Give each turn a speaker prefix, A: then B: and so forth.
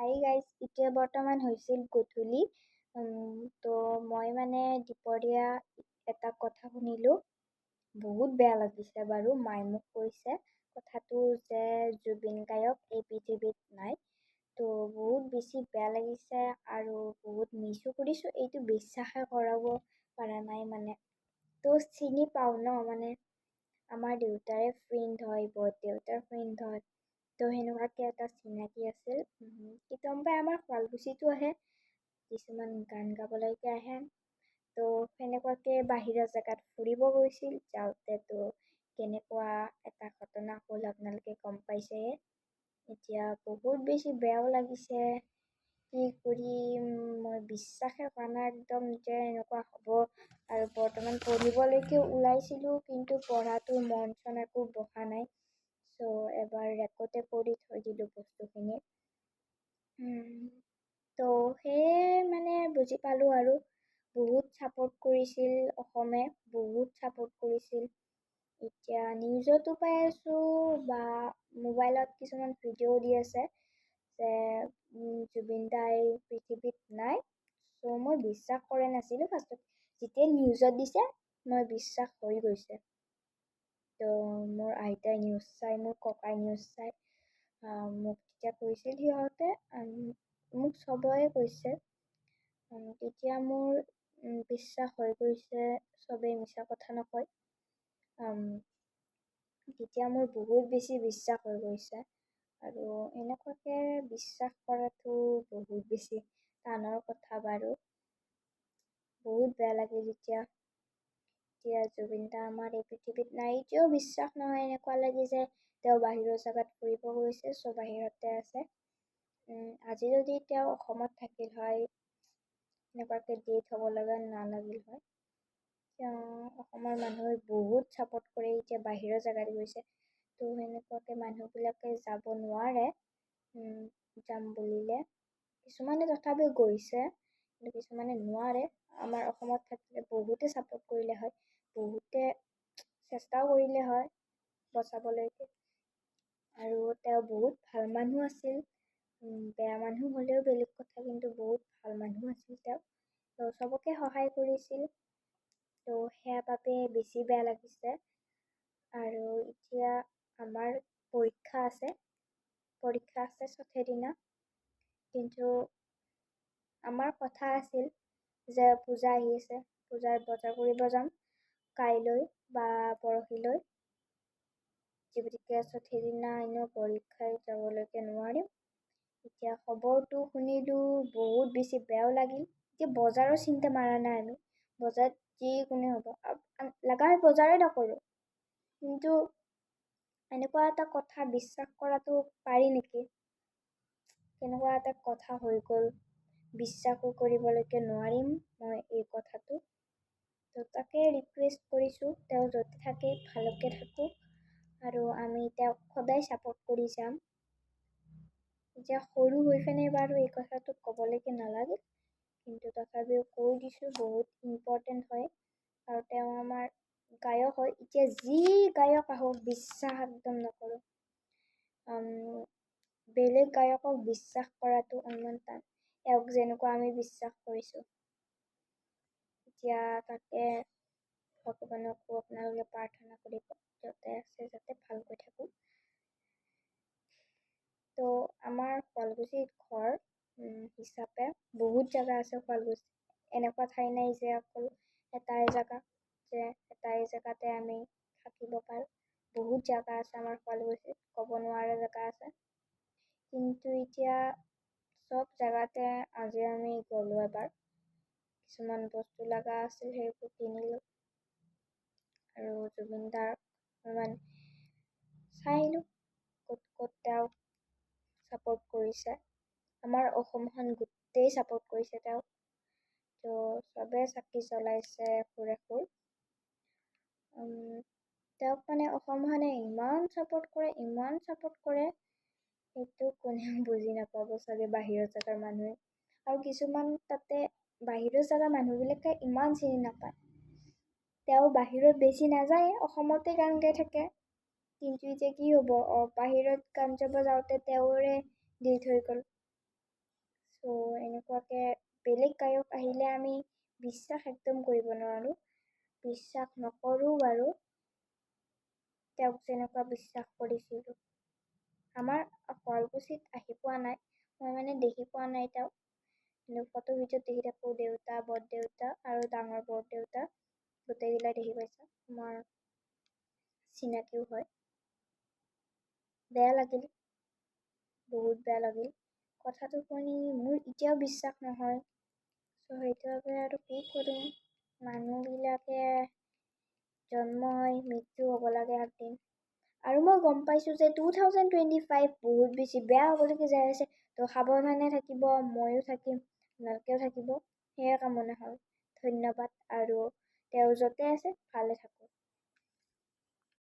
A: Hi guys, এতিয়া বৰ্তমান হৈছিল গধূলি। তো মই দুপৰীয়া এটা কথা শুনিলোঁ। বহুত বেয়া লাগিছে বাৰু। মায়ে মোক কৈছে কথাটো যে জুবিন গায়ক এই পৃথিৱীত নাই। তো বহুত বেছি বেয়া লাগিছে আৰু বহুত মিছো কৰিছোঁ। এইটো বিশ্বাসে কৰাব পৰা নাই। তো চিনি পাওঁ ন, আমাৰ দেউতাৰে ফ্ৰেণ্ড হয়, দেউতাৰ ফ্ৰেণ্ড হয়। তো সেনেকুৱাকৈ এটা চিনাকি আছিল। কেতিয়াবা আমাৰ শুৱালকুছিতো আহে, কিছুমান গান গাবলৈকে আহে। তো সেনেকুৱাকৈ বাহিৰৰ জেগাত ফুৰিব গৈছিল। যাওঁতেতো কেনেকুৱা এটা ঘটনা হ'ল আপোনালোকে গম পাইছে। এতিয়া বহুত বেছি বেয়াও লাগিছে। কি কৰিম মই বিশ্বাসে কৰা নাই একদম যে এনেকুৱা হ'ব। আৰু বৰ্তমান পঢ়িবলৈকে ওলাইছিলোঁ, কিন্তু পঢ়াটো মন চন একো বহা নাই। চ' এবাৰ ৰেকৰ্ডে কৰি থৈ দিলোঁ বস্তুখিনি। তো সেয়ে বুজি পালোঁ আৰু বহুত ছাপোৰ্ট কৰিছিল অসমে, বহুত ছাপোৰ্ট কৰিছিল। এতিয়া নিউজতো পাই আছোঁ বা মোবাইলত কিছুমান ভিডিঅ' দি আছে যে জুবিন দাই পৃথিৱীত নাই। চ' মই বিশ্বাস কৰা নাছিলোঁ ফাৰ্ষ্টত। যেতিয়া নিউজত দিছে মই বিশ্বাস হৈ গৈছে। তো মোৰ আইতাই নিউজ চাই, মোৰ ককাই নিউজ চাই মোক তেতিয়া কৈছিল সিহঁতে, মোক চবৰে কৈছে। তেতিয়া মোৰ বিশ্বাস হৈ গৈছে, চবেই মিছা কথা নকয়। তেতিয়া মোৰ বহুত বেছি বিশ্বাস হৈ গৈছে। আৰু এনেকুৱাকৈ বিশ্বাস কৰাটো বহুত বেছি টানৰ কথা বাৰু। বহুত বেয়া লাগে যেতিয়া জুবিন দা আমাৰ এই পৃথিৱীত নাই। এতিয়াও বিশ্বাস নহয়, এনেকুৱা লাগে যে তেওঁ বাহিৰৰ জেগাত ফুৰিব গৈছে, চ' বাহিৰতে আছে। আজি যদি তেওঁ অসমত থাকিল হয়, এনেকুৱাকৈ ডেথ হ'ব লগা নালাগিল হয়। অসমৰ মানুহে বহুত ছাপোৰ্ট কৰে, এতিয়া বাহিৰৰ জেগাত গৈছে। তো সেনেকুৱাকৈ মানুহবিলাকে যাব নোৱাৰে যাম বুলিলে। কিছুমানে তথাপিও গৈছে, কিন্তু কিছুমানে নোৱাৰে। আমাৰ অসমত থাকিলে বহুতে ছাপোৰ্ট কৰিলে হয়, বহুতে চেষ্টাও কৰিলে হয় বচাবলৈকে। আৰু তেওঁ বহুত ভাল মানুহ আছিল। বেয়া মানুহ হ'লেও বেলেগ কথা, কিন্তু বহুত ভাল মানুহ আছিল তেওঁ। তো চবকে সহায় কৰিছিল। তো সেয়া বাবে বেছি বেয়া লাগিছে। আৰু এতিয়া আমাৰ পৰীক্ষা আছে চতুৰ্থ দিনা। কিন্তু আমাৰ কথা আছিল যে পূজা আহি আছে, পূজাৰ বজাৰ কৰিব যাম কাইলৈ বা পৰহিলৈ। গতিকে চতুৰ্থ দিনা এনেও পৰীক্ষাত যাবলৈকে নোৱাৰিম। এতিয়া খবৰটো শুনিলোঁ, বহুত বেছি বেয়াও লাগিল। এতিয়া বজাৰৰ চিন্তা মৰা নাই আমি, বজাৰত যিকোনো হ'ব, লগা হয় বজাৰে নকৰোঁ। কিন্তু এনেকুৱা এটা কথা বিশ্বাস কৰাটো পাৰি নেকি? কেনেকুৱা এটা কথা হৈ গ'ল, বিশ্বাসো কৰিবলৈকে নোৱাৰিম মই এই কথাটো। তো তাকে ৰিকুৱেষ্ট কৰিছোঁ, তেওঁ য'তে থাকে ভালকৈ থাকক। আৰু আমি তেওঁক সদায় ছাপোৰ্ট কৰি যাম। এতিয়া সৰু হৈ পিনে বাৰু এই কথাটো ক'বলৈকে নালাগে, কিন্তু তথাপিও কৈ দিছোঁ, বহুত ইম্পৰ্টেণ্ট হয়। আৰু তেওঁ আমাৰ গায়ক হয়। এতিয়া যি গায়ক আহক বিশ্বাস একদম নকৰোঁ। বেলেগ গায়কক বিশ্বাস কৰাটো অলপমান টান, এওঁক যেনেকুৱা আমি বিশ্বাস কৰিছোঁ। এতিয়া তাকে ভগৱানকো আপোনালোকে প্ৰাৰ্থনা কৰিব, য'তে আছে যাতে ভালকৈ থাকোঁ। তো আমাৰ শুৱালকুছিত ঘৰ হিচাপে বহুত জেগা আছে। শুৱালকুছিত এনেকুৱা ঠাই নাই যে অকল এটাই জেগা, যে এটাই জেগাতে আমি থাকিব পাৰোঁ। বহুত জেগা আছে আমাৰ শুৱালকুছিত, ক'ব নোৱাৰা জেগা আছে। কিন্তু এতিয়া চব জেগাতে আজি আমি গ'লোঁ এবাৰ। কিছুমান বস্তু লগা আছিল, সেইবোৰ কিনিলোঁ। আৰু জুবিন দাক অলপমান চাই আহিলোঁ, ক'ত ক'ত তেওঁ ছাপোৰ্ট কৰিছে। আমাৰ অসমখন গোটেই ছাপোৰ্ট কৰিছে তেওঁক। তো চবে চাকি জ্বলাইছে এশোৰ। তেওঁক অসমখনে ইমান ছাপোৰ্ট কৰে, সেইটো কোনেও বুজি নাপাব চাগে বাহিৰৰ জেগাৰ মানুহে। আৰু কিছুমান তাতে বাহিৰৰ জেগাৰ মানুহবিলাকে ইমান চিনি নাপায়। তেওঁ বাহিৰত বেছি নাযায়, অসমতে গান গাই থাকে। কিন্তু এতিয়া কি হ'ব, বাহিৰত গান গাব যাওঁতে তেওঁৰে ডেথ হৈ গ'ল। চ' এনেকুৱাকৈ বেলেগ গায়ক আহিলে আমি বিশ্বাস একদম কৰিব নোৱাৰোঁ, বিশ্বাস নকৰোঁ বাৰু। তেওঁক যেনেকুৱা বিশ্বাস কৰিছিলোঁ। আমাৰ শুৱালকুছিত আহি পোৱা নাই, মই মানে দেখি পোৱা নাই তেওঁক, কিন্তু ফটো ভিডিঅ'ত দেখি থাকোঁ। দেউতা, বৰদেউতা আৰু ডাঙৰ বৰদেউতা গোটেইগিলাই দেখি পাইছোঁ, আমাৰ চিনাকিও হয়। বেয়া লাগিল, বহুত বেয়া লাগিল। কথাটো শুনি মোৰ এতিয়াও বিশ্বাস নহয়। চ' সেইটোৱে আৰু কি কৰিম, মানুহবিলাকে জন্ম হৈ মৃত্যু হ'ব লাগে একদিন। আৰু মই গম পাইছোঁ যে 2025 বহুত বেছি বেয়া হ'বলৈকে যাই আছে। তো সাৱধানে থাকিব, ময়ো থাকিম, আপোনালোকেও থাকিব, সেয়ে কামনা হ'ল। ধন্যবাদ, আৰু তেওঁ য'তে আছে ভালে থাকক।